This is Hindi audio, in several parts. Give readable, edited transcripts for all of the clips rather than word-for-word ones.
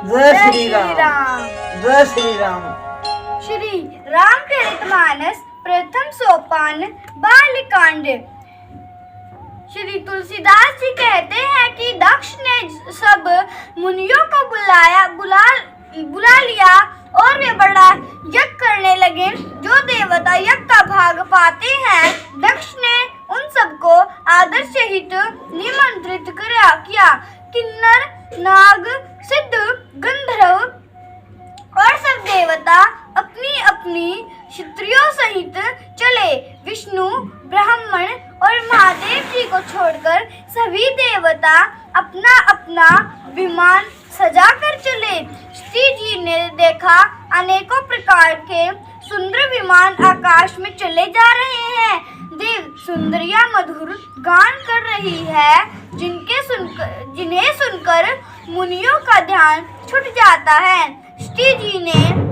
जय श्री राम। जय श्री राम। श्री रामचरितमानस प्रथम सोपान बालकांड। श्री तुलसीदास जी कहते हैं कि दक्ष ने सब मुनियों को बुला लिया और वे बड़ा यज्ञ करने लगे। जो देवता यज्ञ का भाग पाते हैं, दक्ष ने उन सबको आदर सहित निमंत्रित किया। किन्नर, नाग, सिद्ध, गंधर्व और सब देवता अपनी अपनी क्षत्रियों सहित चले। विष्णु, ब्राह्मण और महादेव जी को छोड़कर सभी देवता अपना अपना विमान सजाकर चले। श्री जी ने देखा अनेकों प्रकार के सुंदर विमान आकाश में चले जा रहे हैं। देव सुंदरियां मधुर गान कर रही है, जिन्हें सुनकर मुनियों का ध्यान छूट जाता है। श्री जी ने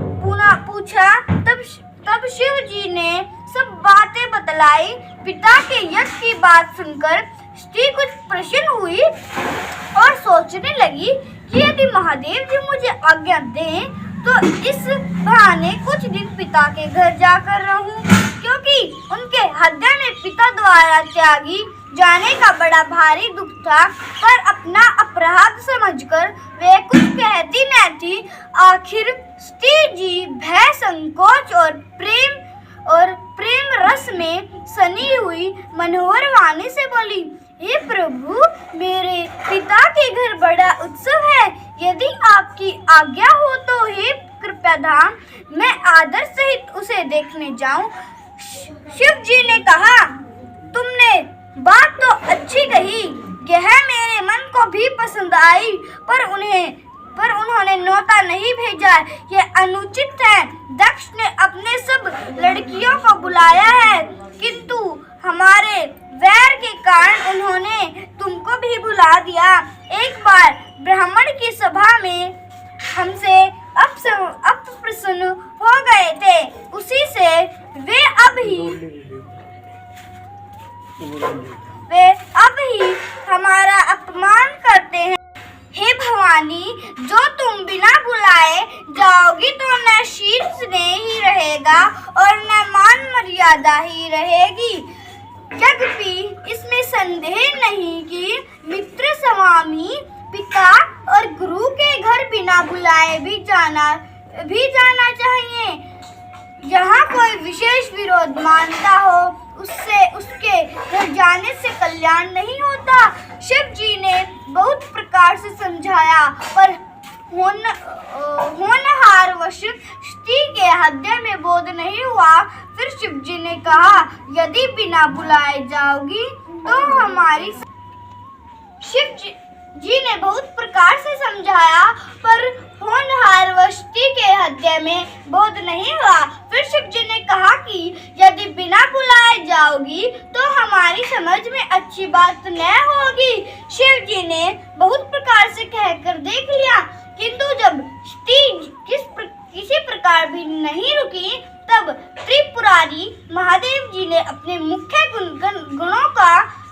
पूछा, तब शिव जी ने सब बातें बतलाई। पिता के यज्ञ की बात सुनकर श्री कुछ प्रसन्न हुई और सोचने लगी कि यदि महादेव जी मुझे आज्ञा दें तो इस बहाने कुछ दिन पिता के घर जाकर रहूं, क्योंकि उनके हृदय में पिता द्वारा त्यागी जाने का बड़ा भारी दुख था। पर अपना अपराध समझकर वे कुछ कहती न थी। आखिर श्री जी भय, संकोच और प्रेम रस में सनी हुई मनोहर वाणी से बोली, हे प्रभु, मेरे पिता के घर बड़ा उत्सव है। यदि आपकी आज्ञा हो तो हे कृपाधाम, मैं आदर सहित उसे देखने जाऊं। शिव जी ने कहा, तुमने बात तो अच्छी कही, यह मेरे मन को भी पसंद आई, पर उन्होंने न्योता नहीं भेजा, यह अनुचित है। दक्ष ने अपने सब लड़कियों को बुलाया है, किंतु हमारे वैर के कारण उन्होंने तुमको भी बुला दिया। एक बार ब्राह्मण की सभा में हमसे अप्रसन्न हो गए थे, उसी से वे अब ही हमारा अपमान करते हैं। हे भवानी, जो तुम बिना बुलाए जाओगी तो न शीर्ष स्नेह ही रहेगा और न मान मर्यादा ही रहेगी। यद्यपि इसमें संदेह नहीं कि मित्र, स्वामी, पिता और गुरु के घर बिना बुलाए भी जाना चाहिए। यहाँ कोई विशेष विरोध मानता हो, उसके घर जाने से कल्याण नहीं होता। शिव जी ने बहुत प्रकार से समझाया, पर होनहारवश श्री के हृदय में बोध नहीं हुआ। फिर शिव जी ने कहा, यदि बिना बुलाए जाओगी तो हमारी। शिव जी ने बहुत प्रकार से समझाया, पर होनहारवश श्री के हृदय में बोध नहीं हुआ। फिर शिव जी ने कहा कि यदि बिना बुलाए जाओगी तो हमारी समझ में अच्छी बात न होगी। शिव जी ने बहुत प्रकार से कहकर देख लिया, किंतु जब श्री किसी प्रकार भी नहीं रुकी, तब त्रिपुरारी महादेव जी ने अपने मुख्य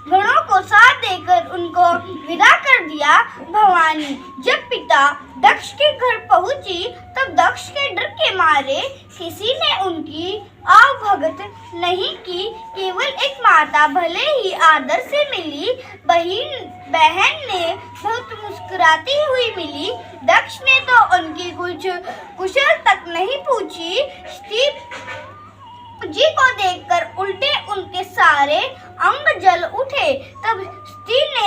गुणों को साथ देकर उनको विदा कर दिया। भवानी जब पिता दक्ष के घर पहुंची, तब दक्ष के डर के मारे किसी ने उनकी आवभगत नहीं की। केवल एक माता भले ही आदर से मिली, बहन ने बहुत मुस्कुराती हुई मिली। दक्ष ने तो उनकी कुछ कुशल तक नहीं पूछी। श्री जी को देखकर उल्टे उनके सारे अंग जल उठे। तब स्त्री ने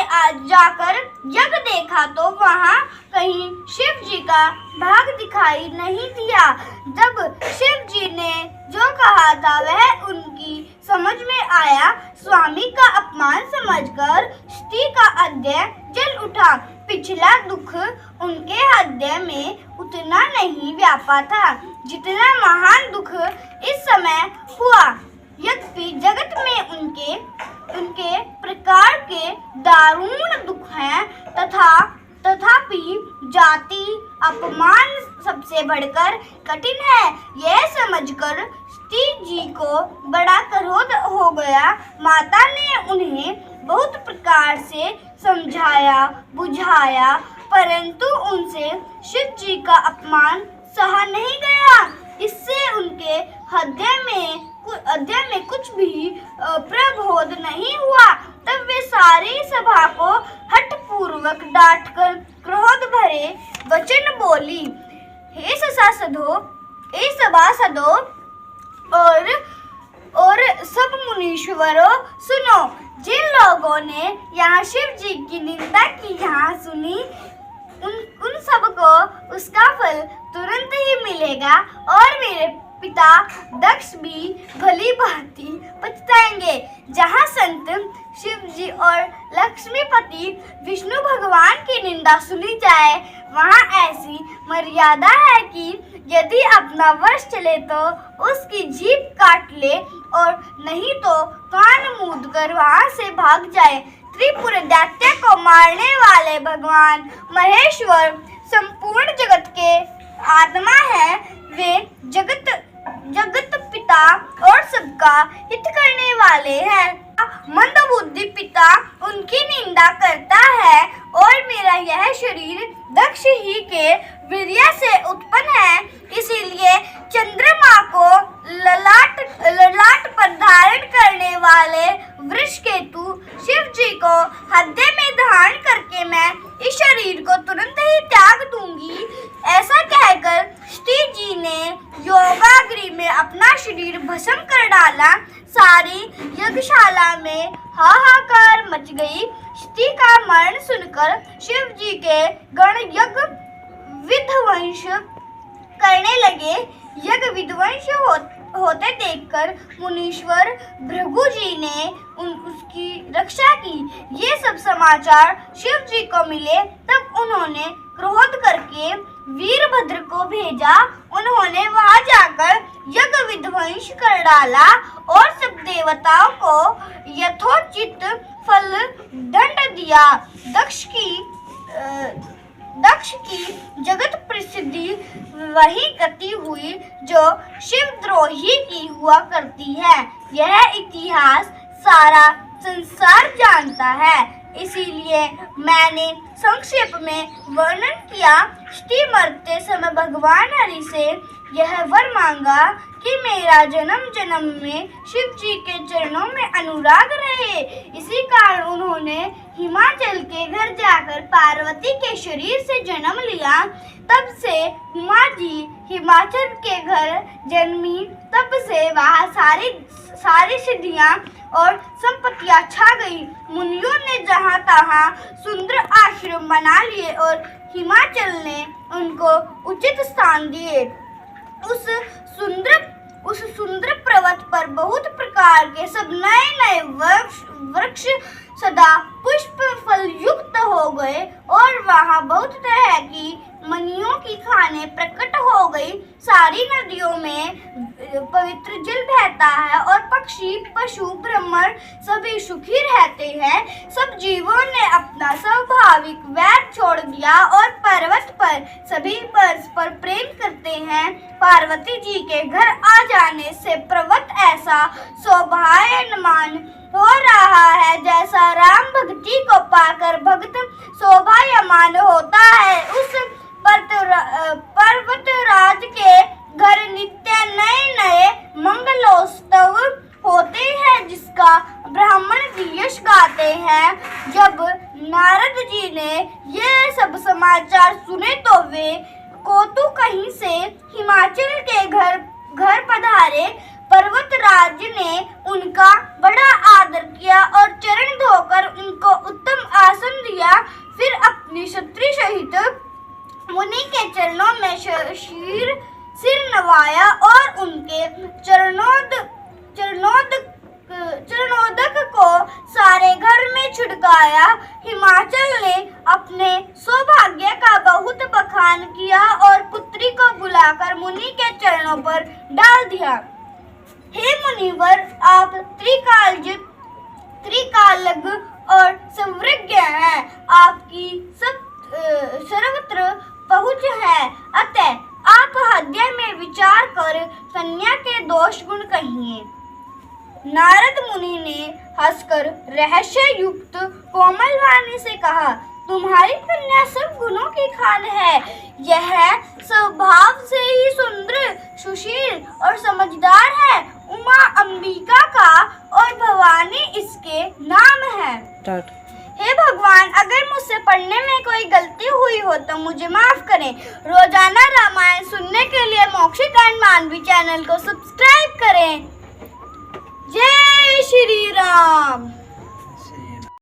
जाकर यज्ञ देखा तो वहां कहीं शिव जी का भाग दिखाई नहीं दिया। जब शिव जी ने जो कहा था वह उनकी समझ में आया। स्वामी का अपमान समझकर स्त्री का हृदय जल उठा। पिछला दुख उनके हृदय में उतना नहीं व्यापा था जितना महान दुख इस समय हुआ। यद्यपि जगत में उनके प्रकार के दारुण दुख हैं, तथापि जाति अपमान सबसे बढ़कर कठिन है। यह समझकर स्त्री जी को बड़ा क्रोध हो गया। माता ने उन्हें बहुत प्रकार से समझाया बुझाया, परंतु उनसे शिव जी का अपमान सहा नहीं गया। इससे उनके हृदय में कुछ भी प्रबोध नहीं हुआ। तब वे सारी सभा को हठपूर्वक डांटकर क्रोध भरे वचन बोली, हे सभासदों और सब मुनीश्वरों, सुनो। जिन लोगों ने यहाँ शिव जी की निंदा की यहाँ सुनी, उन सबको उसका फल तुरंत ही मिलेगा और मेरे पिता दक्ष भी भली भांति पछताएंगे। जहाँ संत शिव जी और लक्ष्मीपति विष्णु भगवान की निंदा सुनी जाए, वहाँ ऐसी मर्यादा है कि यदि अपना वश चले तो उसकी जीभ काट ले और नहीं तो कान मूंद कर वहाँ से भाग जाए। त्रिपुर दैत्य को मारने वाले भगवान महेश्वर संपूर्ण जगत के आत्मा है। वे जगत पिता और सबका हित करने वाले हैं। मंदबुद्धि पिता उनकी निंदा करता है और मेरा यह शरीर दक्ष ही के वीर्य से उत्पन्न है। इसीलिए चंद्रमा को ललाट पर धारण करने वाले वृषकेतु शिव जी को हृदय में धारण करके मैं इस शरीर को तुरंत ही त्याग दूंगी। ऐसा कहकर श्री जी ने योगाग्नि में अपना शरीर भस्म कर डाला। सारी यज्ञशाला में हाहाकार मच गई। श्री का मरण सुनकर शिव जी के गण यज्ञ विध्वंस करने लगे। यज्ञ विध्वंस होते देखकर मुनीश्वर भृगु जी ने उसकी रक्षा की। ये सब समाचार शिव जी को मिले तब उन्होंने क्रोध करके वीरभद्र को भेजा। उन्होंने वहां जाकर यज्ञ विध्वंस कर डाला और सब देवताओं को यथोचित फल दंड दिया। दक्ष की जगत प्रसिद्धि वही गति हुई जो शिवद्रोही की हुआ करती है। यह इतिहास सारा संसार जानता है, इसीलिए मैंने संक्षेप में वर्णन किया। श्री मरते समय भगवान हरि से यह वर मांगा कि मेरा जन्म जन्म में शिव जी के चरणों में अनुराग रहे। इसी कारण उन्होंने हिमाचल के घर जाकर पार्वती के शरीर से जन्म लिया। तब से उमा जी हिमाचल के घर जन्मी। तब से वहाँ सारी सिद्धियाँ और संपत्तियाँ छा गई। मुनियों ने जहाँ तहाँ सुंदर आश्रम बना लिए और हिमाचल ने उनको उचित स्थान दिए। उस सुंदर पर्वत पर बहुत प्रकार के सब नए वृक्ष सदा पुष्प फल युक्त हो गए और वहाँ बहुत तरह की मनियों की खाने प्रकट हो गई। सारी नदियों में पवित्र जल बहता है और पक्षी पशु ब्रह्मण सभी सुखी रहते हैं। सब जीवों ने अपना स्वाभाविक वैर छोड़ दिया और पर्वत पर सभी परस्पर प्रेम करते हैं। पार्वती जी के घर आ जाने से पर्वत ऐसा शोभायमान हो रहा है जैसा राम भक्ति को पाकर भक्त शोभायमान होता है। उस पर्वतराज के घर नित्य नए नए मंगलोत्सव होते हैं जिसका ब्राह्मण यश गाते हैं। जब नारद जी ने ये सब समाचार सुने तो वे कोतु कहीं से हिमाचल के घर पधारे। पर्वतराज ने उनका बड़ा आदर किया और चरण धोकर उनको उत्तम आसन दिया। फिर अपनी छत्री सहित मुनि के चरणों में सिर नवाया और उनके चरणोदक को सारे घर में छिड़काया। हिमाचल ने अपने सौभाग्य का बहुत बखान किया और पुत्री को बुलाकर मुनि के चरणों पर डाल दिया। हे मुनिवर, आप त्रिकालज्ञ और सर्वज्ञ हैं। आपकी सर्वत्र पहुँच है, अतः आप हृदय में विचार कर कन्या के दोष गुण कहिए। नारद मुनि ने हंसकर रहस्य युक्त कोमल वाणी से कहा, तुम्हारी कन्या सब गुणों की खान है। यह स्वभाव से ही सुंदर, सुशील और समझदार है। उमा अंबिका का और भवानी इसके नाम है। हे भगवान, अगर मुझसे पढ़ने में कोई गलती हुई हो तो मुझे माफ करें। रोजाना रामायण सुनने के लिए मोक्षित एंड मानवी चैनल को सब्सक्राइब करें। जय श्री राम।